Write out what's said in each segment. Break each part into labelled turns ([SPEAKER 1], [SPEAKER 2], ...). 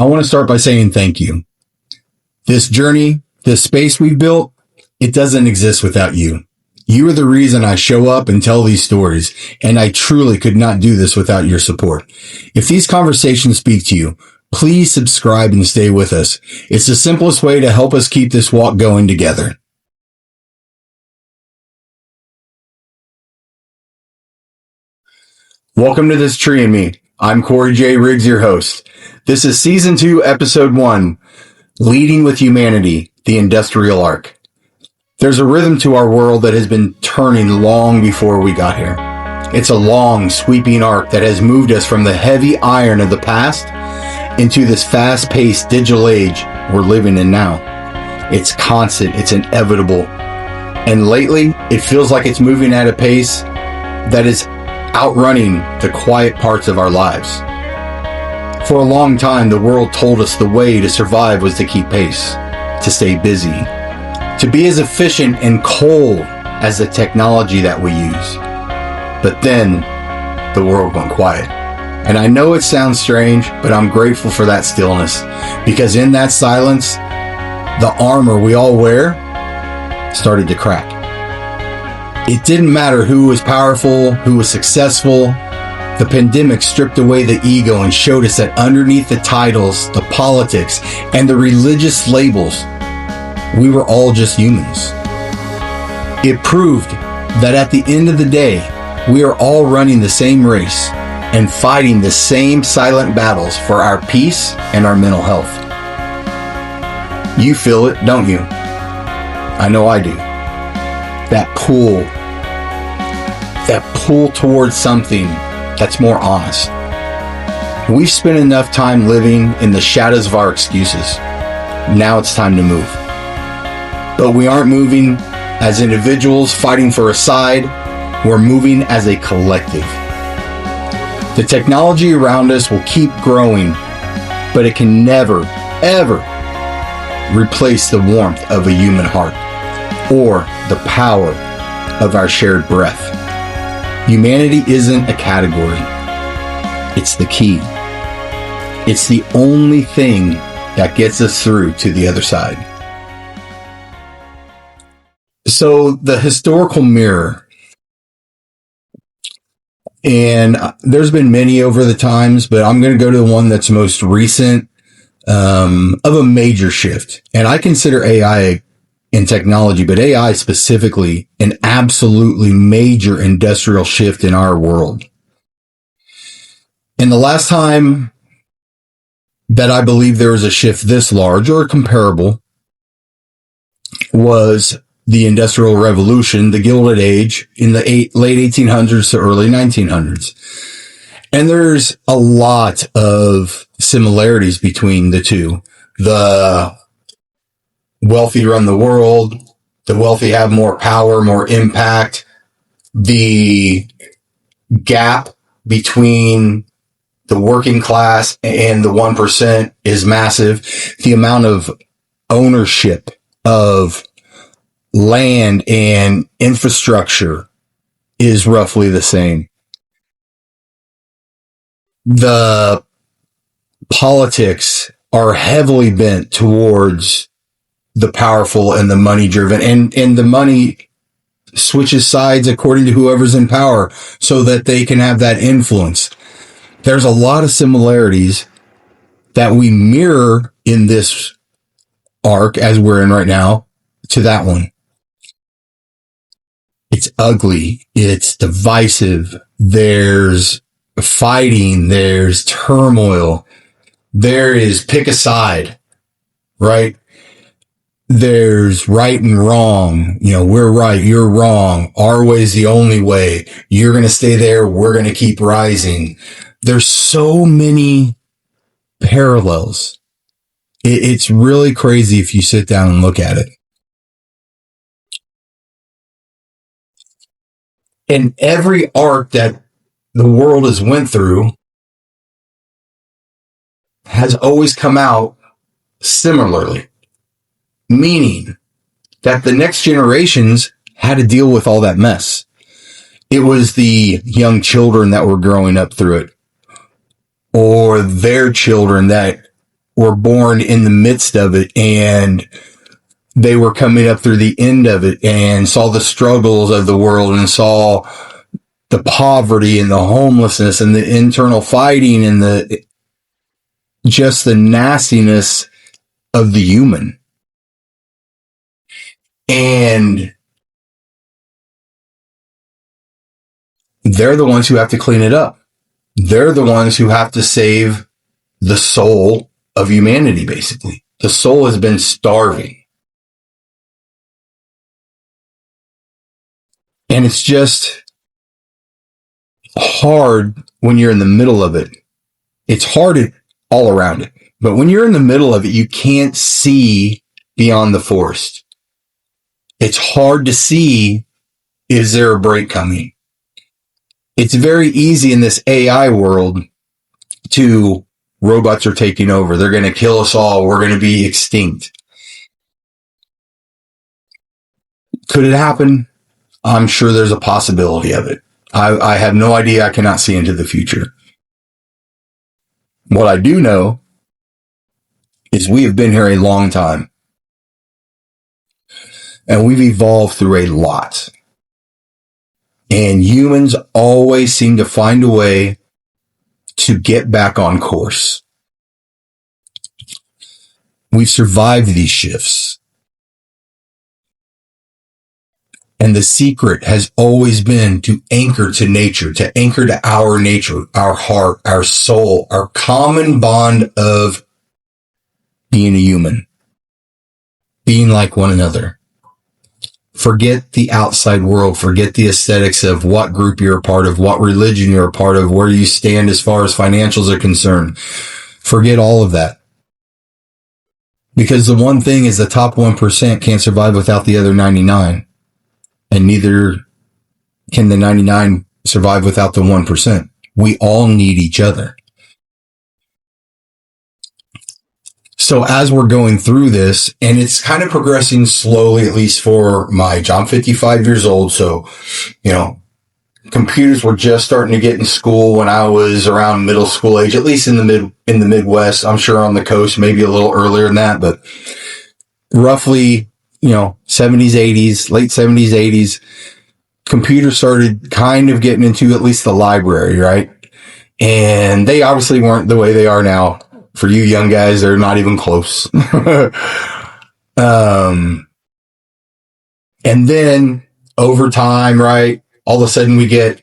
[SPEAKER 1] I want to start by saying thank you. This journey, this space we've built, it doesn't exist without you. You are the reason I show up and tell these stories, and I truly could not do this without your support. If these conversations speak to you, please subscribe and stay with us. It's the simplest way to help us keep this walk going together. Welcome to This Tree and Me. I'm Cory J. Riggs, your host. This is Season 2, Episode 1, Leading with Humanity, the Industrial Arc. There's a rhythm to our world that has been turning long before we got here. It's a long, sweeping arc that has moved us from the heavy iron of the past into this fast-paced digital age we're living in now. It's constant, it's inevitable, and lately it feels like it's moving at a pace that is outrunning the quiet parts of our lives. For a long time, the world told us the way to survive was to keep pace, to stay busy, to be as efficient and cold as the technology that we use. But then, the world went quiet. And I know it sounds strange, but I'm grateful for that stillness, because in that silence, the armor we all wear started to crack. It didn't matter who was powerful, who was successful. The pandemic stripped away the ego and showed us that underneath the titles, the politics, and the religious labels, we were all just humans. It proved that at the end of the day, we are all running the same race and fighting the same silent battles for our peace and our mental health. You feel it, don't you? I know I do. That pull towards something that's more honest. We've spent enough time living in the shadows of our excuses. Now it's time to move. But we aren't moving as individuals fighting for a side. We're moving as a collective. The technology around us will keep growing, but it can never, ever replace the warmth of a human heart or the power of our shared breath. Humanity isn't a category. It's the key. It's the only thing that gets us through to the other side. So the historical mirror, and there's been many over the times, but I'm going to go to the one that's most recent of a major shift. And I consider AI in technology, but AI specifically, an absolutely major industrial shift in our world. And the last time that I believe there was a shift this large or comparable was the Industrial Revolution, the Gilded Age in the late 1800s to early 1900s. And there's a lot of similarities between the two. The wealthy run the world. The wealthy have more power, more impact. The gap between the working class and the 1% is massive. The amount of ownership of land and infrastructure is roughly the same. The politics are heavily bent towards the powerful and the money driven, and the money switches sides according to whoever's in power so that they can have that influence. There's a lot of similarities that we mirror in this arc as we're in right now to that one. It's ugly. It's divisive. There's fighting. There's turmoil. There is pick a side, right? There's right and wrong. You know, we're right, you're wrong. Our way's the only way. You're going to stay there. We're going to keep rising. There's so many parallels. It's really crazy if you sit down and look at it. And every arc that the world has went through has always come out similarly. Meaning that the next generations had to deal with all that mess. It was the young children that were growing up through it, or their children that were born in the midst of it, and they were coming up through the end of it and saw the struggles of the world and saw the poverty and the homelessness and the internal fighting and just the nastiness of the human. And they're the ones who have to clean it up. They're the ones who have to save the soul of humanity, basically. The soul has been starving. And it's just hard when you're in the middle of it. It's hard all around it. But when you're in the middle of it, you can't see beyond the forest. It's hard to see, is there a break coming? It's very easy in this AI world to, robots are taking over. They're going to kill us all. We're going to be extinct. Could it happen? I'm sure there's a possibility of it. I have no idea. I cannot see into the future. What I do know is we have been here a long time. And we've evolved through a lot. And humans always seem to find a way to get back on course. We've survived these shifts. And the secret has always been to anchor to nature, to anchor to our nature, our heart, our soul, our common bond of being a human, being like one another. Forget the outside world. Forget the aesthetics of what group you're a part of, what religion you're a part of, where you stand as far as financials are concerned. Forget all of that. Because the one thing is the top 1% can't survive without the other 99. And neither can the 99 survive without the 1%. We all need each other. So as we're going through this, and it's kind of progressing slowly, at least for my age, I'm 55 years old. So, computers were just starting to get in school when I was around middle school age, at least in the Midwest. I'm sure on the coast, maybe a little earlier than that, but roughly, 70s, 80s, late 70s, 80s, computers started kind of getting into at least the library, right? And they obviously weren't the way they are now. For you young guys, they're not even close. And then over time, right, all of a sudden we get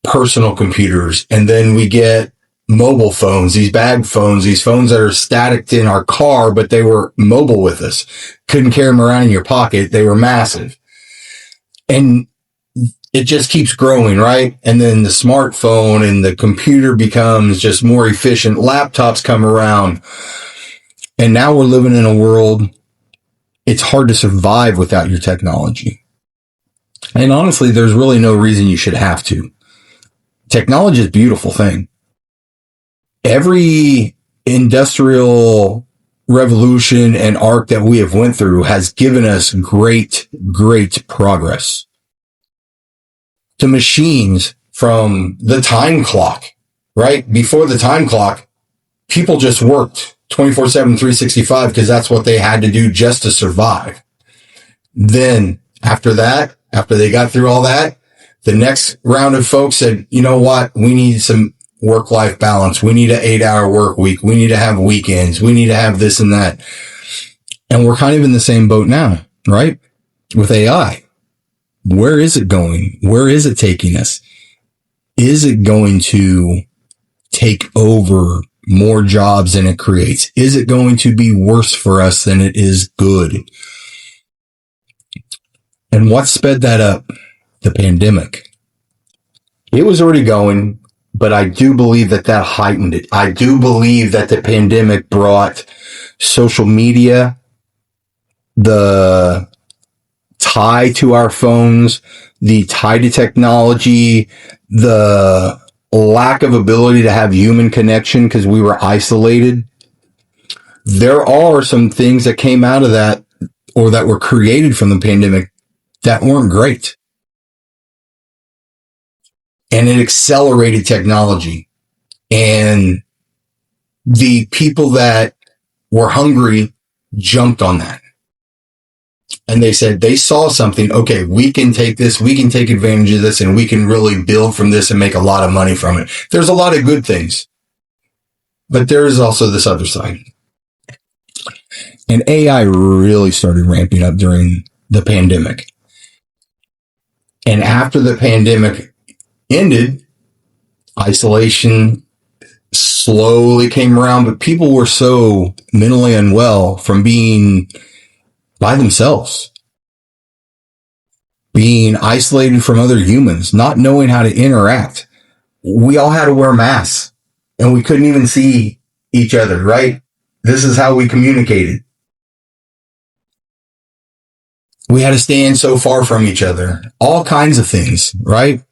[SPEAKER 1] personal computers, and then we get mobile phones, these bag phones, these phones that are static in our car, but they were mobile with us. Couldn't carry them around in your pocket. They were massive. And it just keeps growing, right? And then the smartphone and the computer becomes just more efficient. Laptops come around. And now we're living in a world, it's hard to survive without your technology. And honestly, there's really no reason you should have to. Technology is a beautiful thing. Every industrial revolution and arc that we have went through has given us great, great progress. To machines from the time clock, right? Before the time clock, people just worked 24/7, 365 because that's what they had to do just to survive. Then after that, after they got through all that, the next round of folks said, you know what? We need some work-life balance. We need an 8-hour work week. We need to have weekends. We need to have this and that. And we're kind of in the same boat now, right? With AI. Where is it going? Where is it taking us? Is it going to take over more jobs than it creates? Is it going to be worse for us than it is good? And what sped that up? The pandemic. It was already going, but I do believe that heightened it. I do believe that the pandemic brought social media, the tie to our phones, the tie to technology, the lack of ability to have human connection because we were isolated. There are some things that came out of that or that were created from the pandemic that weren't great. And it accelerated technology. And the people that were hungry jumped on that. And they said they saw something. Okay, we can take this, we can take advantage of this, and we can really build from this and make a lot of money from it. There's a lot of good things, but there is also this other side. And AI really started ramping up during the pandemic. And after the pandemic ended, isolation slowly came around, but people were so mentally unwell from being by themselves, being isolated from other humans, not knowing how to interact. We all had to wear masks and we couldn't even see each other, right? This is how we communicated. We had to stand so far from each other, all kinds of things, right?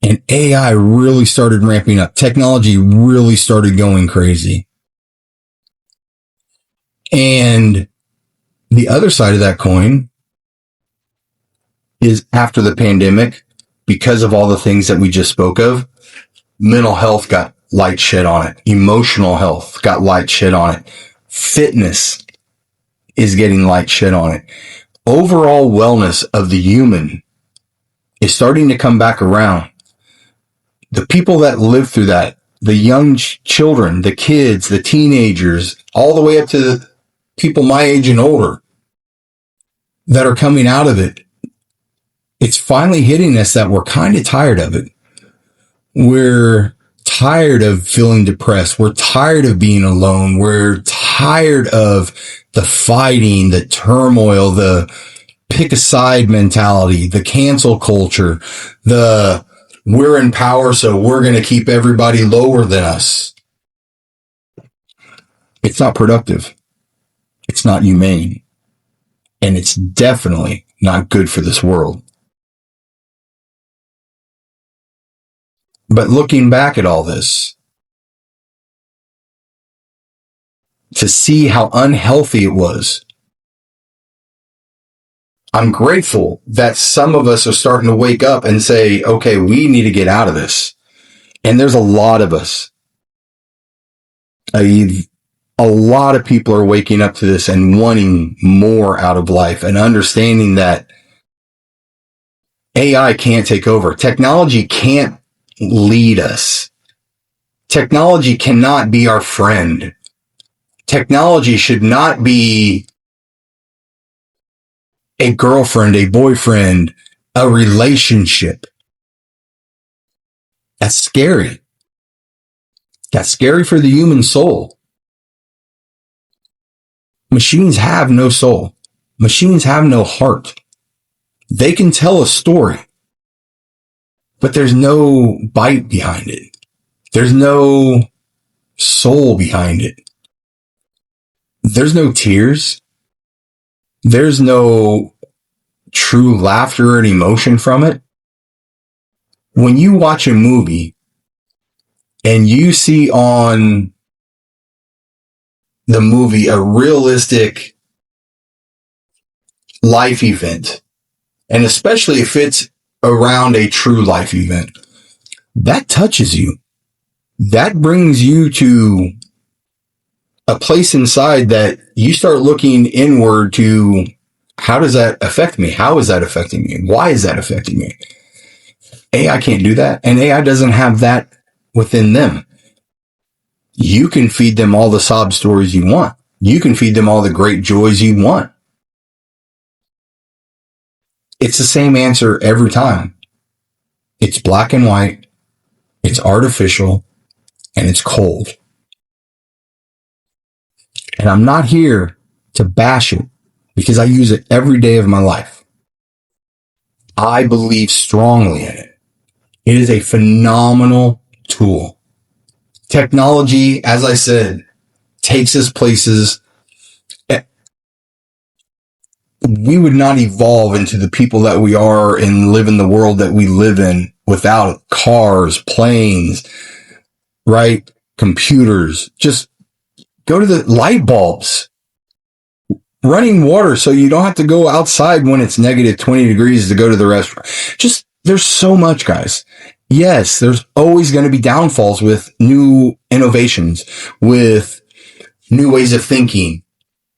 [SPEAKER 1] And AI really started ramping up. Technology really started going crazy. And the other side of that coin is after the pandemic, because of all the things that we just spoke of, mental health got light shit on it. Emotional health got light shit on it. Fitness is getting light shit on it. Overall wellness of the human is starting to come back around. The people that live through that, the young children, the kids, the teenagers, all the way up to the people my age and older that are coming out of it, it's finally hitting us that we're kind of tired of it. We're tired of feeling depressed. We're tired of being alone. We're tired of the fighting, the turmoil, the pick a side mentality, the cancel culture, the we're in power, so we're going to keep everybody lower than us. It's not productive. It's not humane. And it's definitely not good for this world. But looking back at all this, to see how unhealthy it was, I'm grateful that some of us are starting to wake up and say, okay, we need to get out of this. And there's a lot of us. A lot of people are waking up to this and wanting more out of life and understanding that AI can't take over. Technology can't lead us. Technology cannot be our friend. Technology should not be a girlfriend, a boyfriend, a relationship. That's scary. That's scary for the human soul. Machines have no soul. Machines have no heart. They can tell a story, but there's no bite behind it. There's no soul behind it. There's no tears. There's no true laughter and emotion from it. When you watch a movie and you see on the movie a realistic life event, and especially if it's around a true life event, that touches you. That brings you to a place inside that you start looking inward to, how does that affect me? How is that affecting me? Why is that affecting me? AI can't do that, and AI doesn't have that within them. You can feed them all the sob stories you want. You can feed them all the great joys you want. It's the same answer every time. It's black and white, it's artificial, and it's cold. And I'm not here to bash it because I use it every day of my life. I believe strongly in it. It is a phenomenal tool. Technology, as I said, takes us places. We would not evolve into the people that we are and live in the world that we live in without cars, planes, right? Computers. Just go to the light bulbs. Running water so you don't have to go outside when it's negative 20 degrees to go to the restaurant. Just, there's so much, guys. Yes, there's always going to be downfalls with new innovations, with new ways of thinking.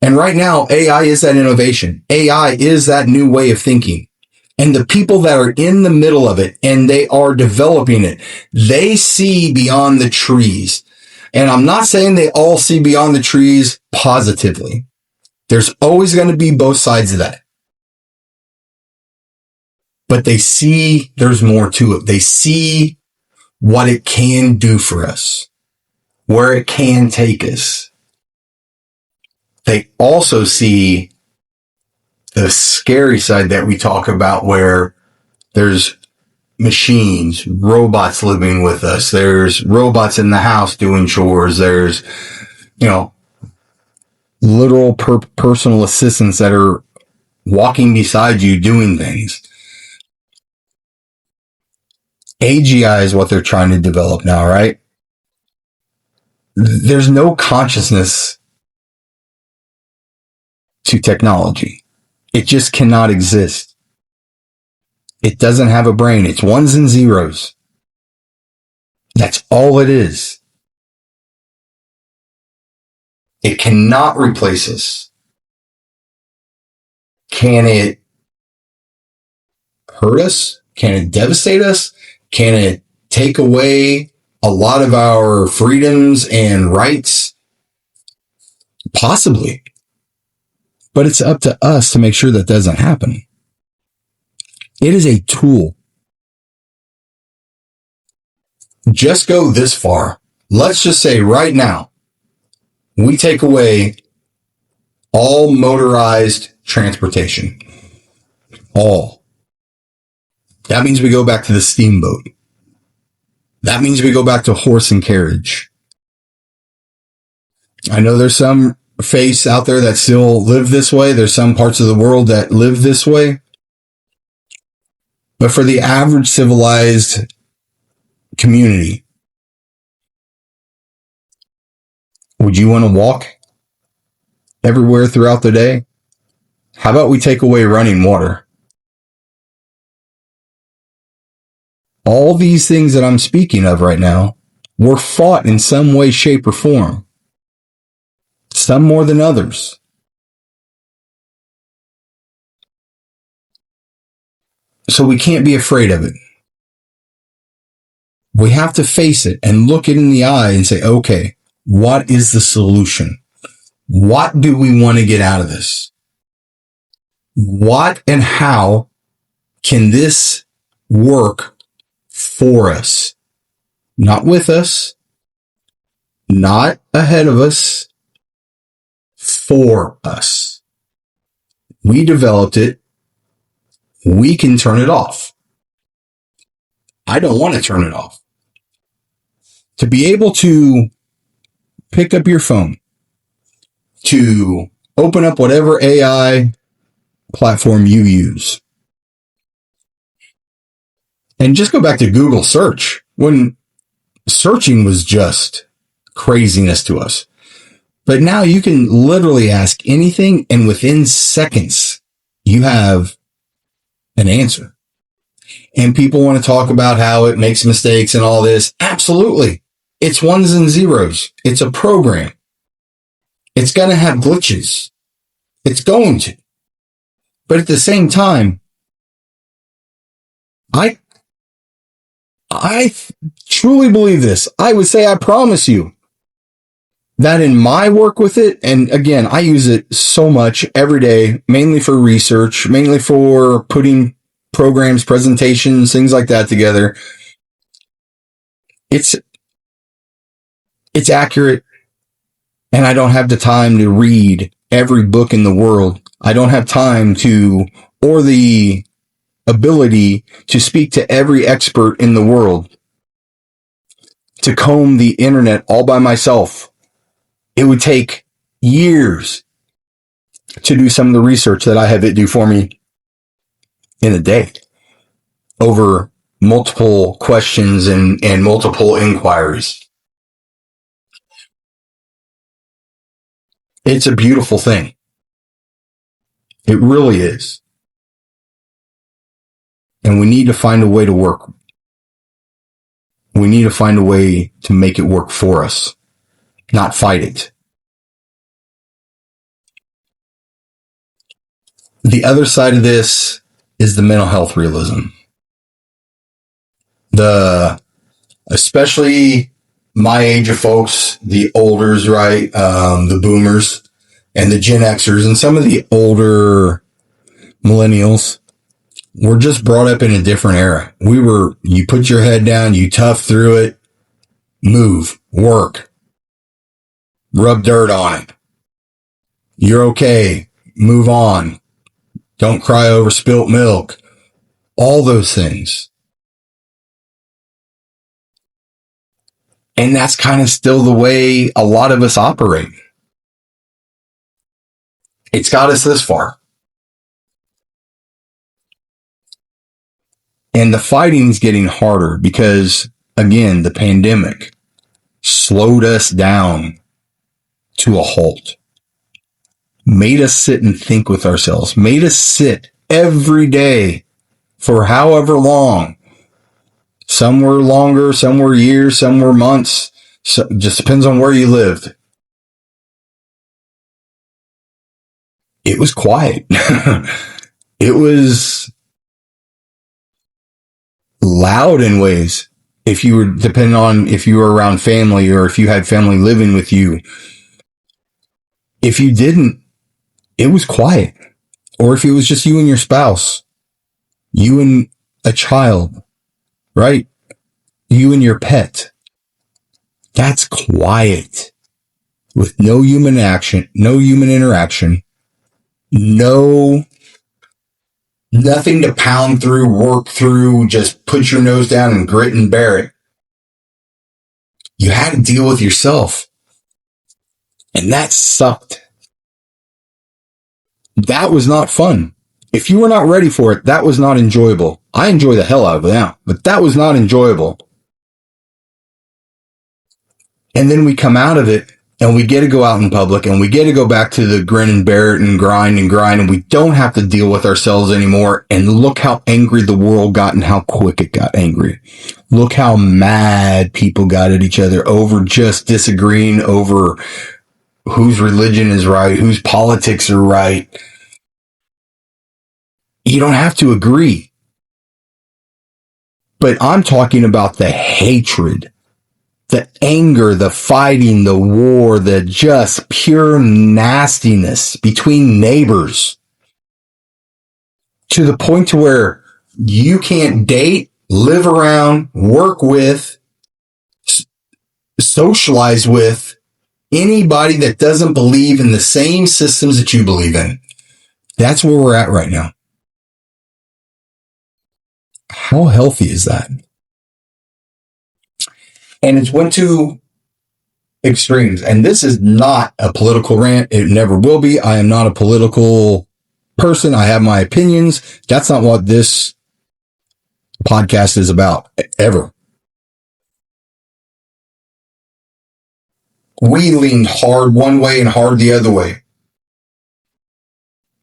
[SPEAKER 1] And right now, AI is that innovation. AI is that new way of thinking. And the people that are in the middle of it and they are developing it, they see beyond the trees. And I'm not saying they all see beyond the trees positively. There's always going to be both sides of that. But they see there's more to it. They see what it can do for us, where it can take us. They also see the scary side that we talk about where there's machines, robots living with us. There's robots in the house doing chores. There's, literal personal assistants that are walking beside you doing things. AGI is what they're trying to develop now, right? There's no consciousness to technology. It just cannot exist. It doesn't have a brain. It's ones and zeros. That's all it is. It cannot replace us. Can it hurt us? Can it devastate us? Can it take away a lot of our freedoms and rights? Possibly. But it's up to us to make sure that doesn't happen. It is a tool. Just go this far. Let's just say right now, we take away all motorized transportation. All. That means we go back to the steamboat. That means we go back to horse and carriage. I know there's some faiths out there that still live this way. There's some parts of the world that live this way. But for the average civilized community, would you want to walk everywhere throughout the day? How about we take away running water? All these things that I'm speaking of right now were fought in some way, shape, or form. Some more than others. So we can't be afraid of it. We have to face it and look it in the eye and say, okay, what is the solution? What do we want to get out of this? What and how can this work for us? Not with us, not ahead of us, for us. We developed it. We can turn it off. I don't want to turn it off. To be able to pick up your phone, to open up whatever AI platform you use, and just go back to Google search when searching was just craziness to us. But now you can literally ask anything, and within seconds, you have an answer. And people want to talk about how it makes mistakes and all this. Absolutely. It's ones and zeros. It's a program. It's going to have glitches. It's going to. But at the same time, I truly believe this. I would say, I promise you, that in my work with it, and again, I use it so much every day, mainly for research, mainly for putting programs, presentations, things like that together. It's accurate, and I don't have the time to read every book in the world. I don't have time to, or the ability to speak to every expert in the world, to comb the internet all by myself. It would take years to do some of the research that I have it do for me in a day over multiple questions and multiple inquiries. It's a beautiful thing. It really is. And we need to find a way to work We need to find a way to make it work for us, not fight it. The other side of this is the mental health realism. Especially my age of folks, the olders, right? The boomers and the Gen Xers and some of the older millennials were just brought up in a different era. You put your head down, you tough through it, move, work, rub dirt on it. You're okay. Move on. Don't cry over spilt milk. All those things. And that's kind of still the way a lot of us operate. It's got us this far. And the fighting's getting harder because, again, the pandemic slowed us down to a halt. Made us sit and think with ourselves. Made us sit every day for however long. Some were longer, some were years, some were months. So just depends on where you lived. It was quiet. It was loud in ways. Depending on if you were around family or if you had family living with you. If you didn't, it was quiet. Or if it was just you and your spouse, you and a child, right? You and your pet. That's quiet with no human action, no human interaction, nothing to pound through, work through, just put your nose down and grit and bear it. You had to deal with yourself. And that sucked. That was not fun. If you were not ready for it, that was not enjoyable. I enjoy the hell out of it now, but that was not enjoyable. And then we come out of it and we get to go out in public and we get to go back to the grin and bear it and grind and we don't have to deal with ourselves anymore. And look how angry the world got and how quick it got angry. Look how mad people got at each other over just disagreeing over whose religion is right, whose politics are right. You don't have to agree. But I'm talking about the hatred, the anger, the fighting, the war, the just pure nastiness between neighbors to the point to where you can't date, live around, work with, socialize with anybody that doesn't believe in the same systems that you believe in. That's where we're at right now. How healthy is that? And it's went to extremes. And this is not a political rant. It never will be. I am not a political person. I have my opinions. That's not what this podcast is about, ever. We leaned hard one way and hard the other way.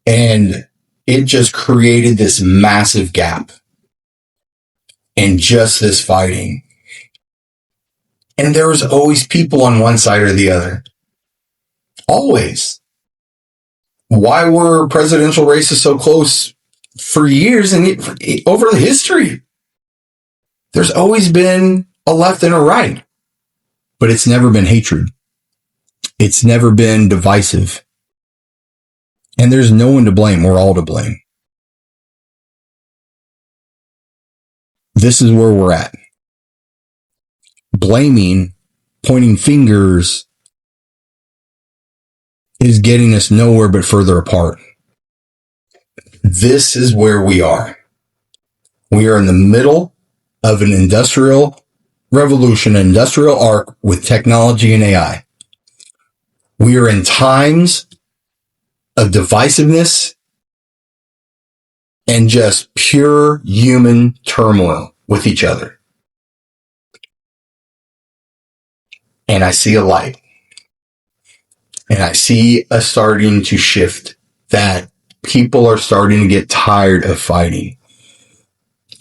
[SPEAKER 1] And it just created this massive gap. And just this fighting. And there was always people on one side or the other. Always. Why were presidential races so close for years and over the history? There's always been a left and a right. But it's never been hatred. It's never been divisive. And there's no one to blame. We're all to blame. This is where we're at. Blaming, pointing fingers is getting us nowhere but further apart. This is where we are. We are in the middle of an industrial revolution, an industrial arc with technology and AI. We are in times of divisiveness and just pure human turmoil with each other. And I see a light. And I see a starting to shift that people are starting to get tired of fighting.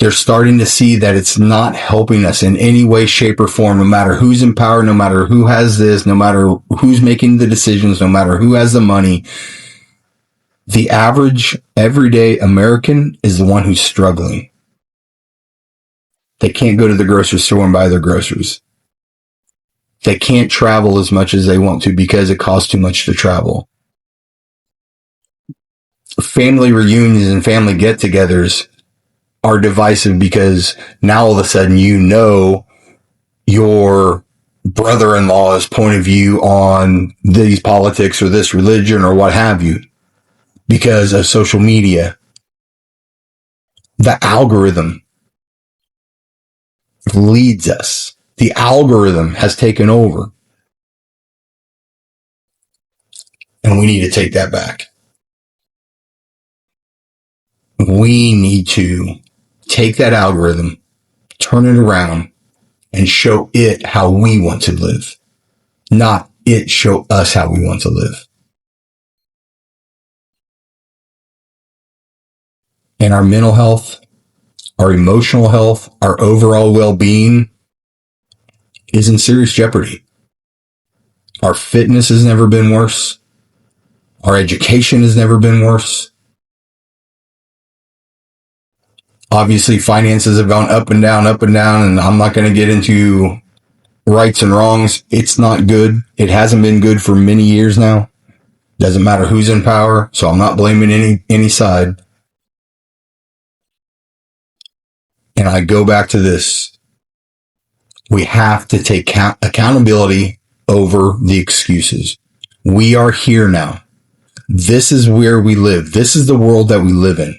[SPEAKER 1] They're starting to see that it's not helping us in any way, shape, or form, no matter who's in power, no matter who has this, no matter who's making the decisions, no matter who has the money. The average, everyday American is the one who's struggling. They can't go to the grocery store and buy their groceries. They can't travel as much as they want to because it costs too much to travel. Family reunions and family get-togethers are divisive because now all of a sudden your brother-in-law's point of view on these politics or this religion or what have you because of social media. The algorithm leads us. The algorithm has taken over. And we need to take that back. We need to take that algorithm, turn it around, and show it how we want to live. Not it show us how we want to live. And our mental health, our emotional health, our overall well-being is in serious jeopardy. Our fitness has never been worse. Our education has never been worse. Obviously, finances have gone up and down, and I'm not going to get into rights and wrongs. It's not good. It hasn't been good for many years now. Doesn't matter who's in power, so I'm not blaming any side. And I go back to this. We have to take accountability over the excuses. We are here now. This is where we live. This is the world that we live in.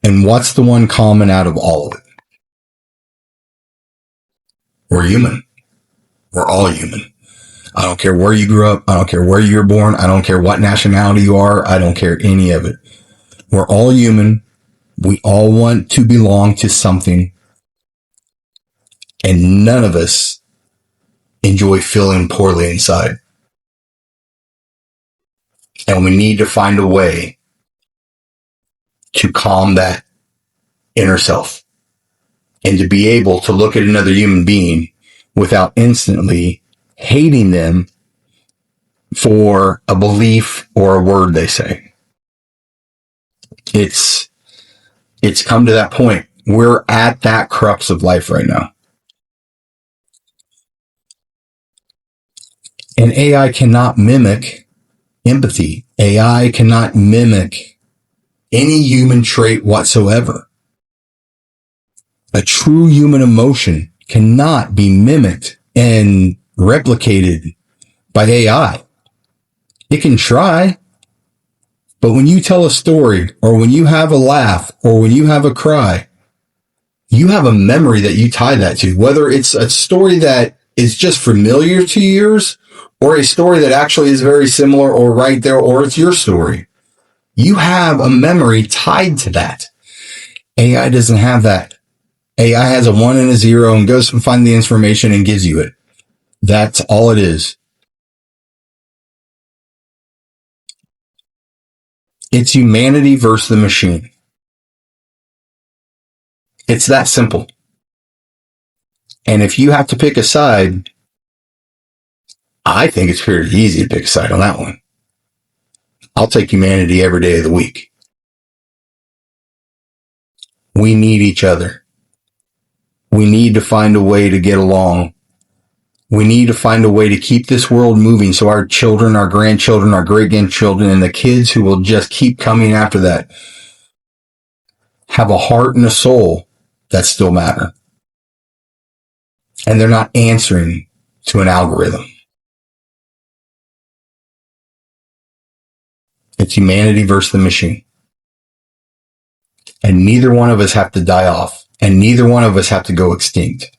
[SPEAKER 1] And what's the one common out of all of it? We're human. We're all human. I don't care where you grew up. I don't care where you were born. I don't care what nationality you are. I don't care any of it. We're all human. We all want to belong to something. And none of us enjoy feeling poorly inside. And we need to find a way to calm that inner self and to be able to look at another human being without instantly hating them for a belief or a word they say. It's come to that point. We're at that crux of life right now. And AI cannot mimic empathy. AI cannot mimic any human trait whatsoever. A true human emotion cannot be mimicked and replicated by AI. It can try, but when you tell a story or when you have a laugh or when you have a cry, you have a memory that you tie that to, whether it's a story that is just familiar to yours or a story that actually is very similar or right there, or it's your story. You have a memory tied to that. AI doesn't have that. AI has a 1 and a 0 and goes and finds the information and gives you it. That's all it is. It's humanity versus the machine. It's that simple. And if you have to pick a side, I think it's pretty easy to pick a side on that one. I'll take humanity every day of the week. We need each other. We need to find a way to get along. We need to find a way to keep this world moving so our children, our grandchildren, our great-grandchildren, and the kids who will just keep coming after that have a heart and a soul that still matter. And they're not answering to an algorithm. It's humanity versus the machine. And neither one of us have to die off. And neither one of us have to go extinct.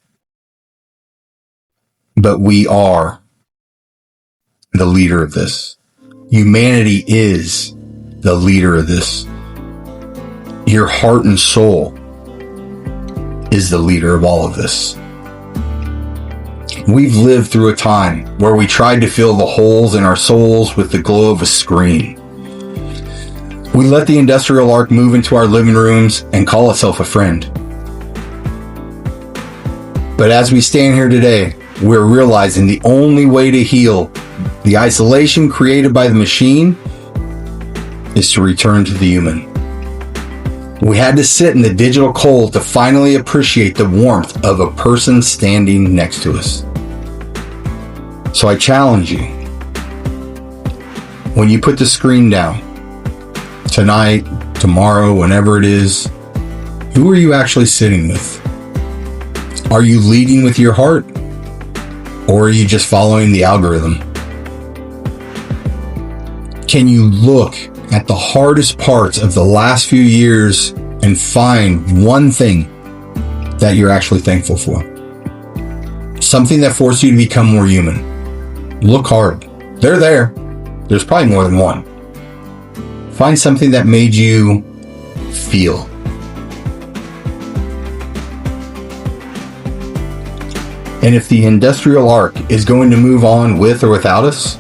[SPEAKER 1] But we are the leader of this. Humanity is the leader of this. Your heart and soul is the leader of all of this. We've lived through a time where we tried to fill the holes in our souls with the glow of a screen. We let the industrial arc move into our living rooms and call itself a friend. But as we stand here today, we're realizing the only way to heal the isolation created by the machine is to return to the human. We had to sit in the digital cold to finally appreciate the warmth of a person standing next to us. So I challenge you, when you put the screen down, tonight, tomorrow, whenever it is, who are you actually sitting with? Are you leading with your heart? Or are you just following the algorithm? Can you look at the hardest parts of the last few years and find one thing that you're actually thankful for? Something that forced you to become more human. Look hard. They're there. There's probably more than one. Find something that made you feel. And if the industrial arc is going to move on with or without us,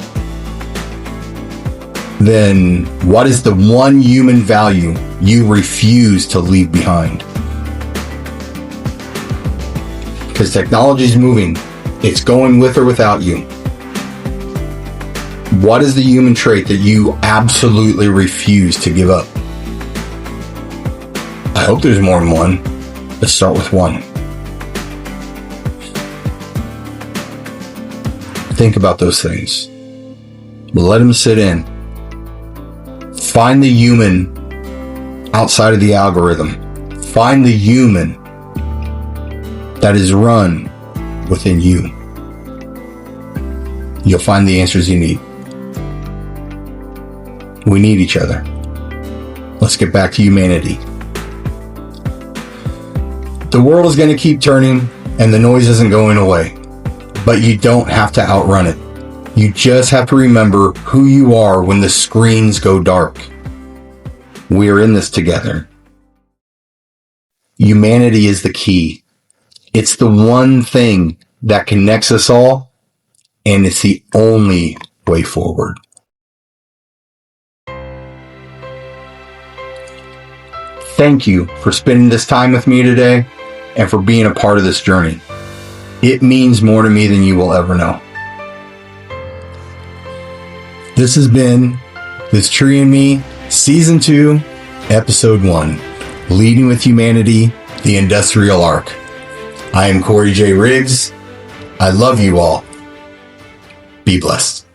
[SPEAKER 1] then what is the one human value you refuse to leave behind? Because technology is moving. It's going with or without you. What is the human trait that you absolutely refuse to give up? I hope there's more than one. Let's start with one. Think about those things. Let them sit in. Find the human outside of the algorithm. Find the human that is run within you. You'll find the answers you need. We need each other. Let's get back to humanity. The world is going to keep turning and the noise isn't going away. But you don't have to outrun it. You just have to remember who you are when the screens go dark. We're in this together. Humanity is the key. It's the one thing that connects us all, and it's the only way forward. Thank you for spending this time with me today and for being a part of this journey. It means more to me than you will ever know. This has been This Tree and Me, Season 2, Episode 1, Leading with Humanity, the Industrial Arc. I am Cory J. Riggs. I love you all. Be blessed.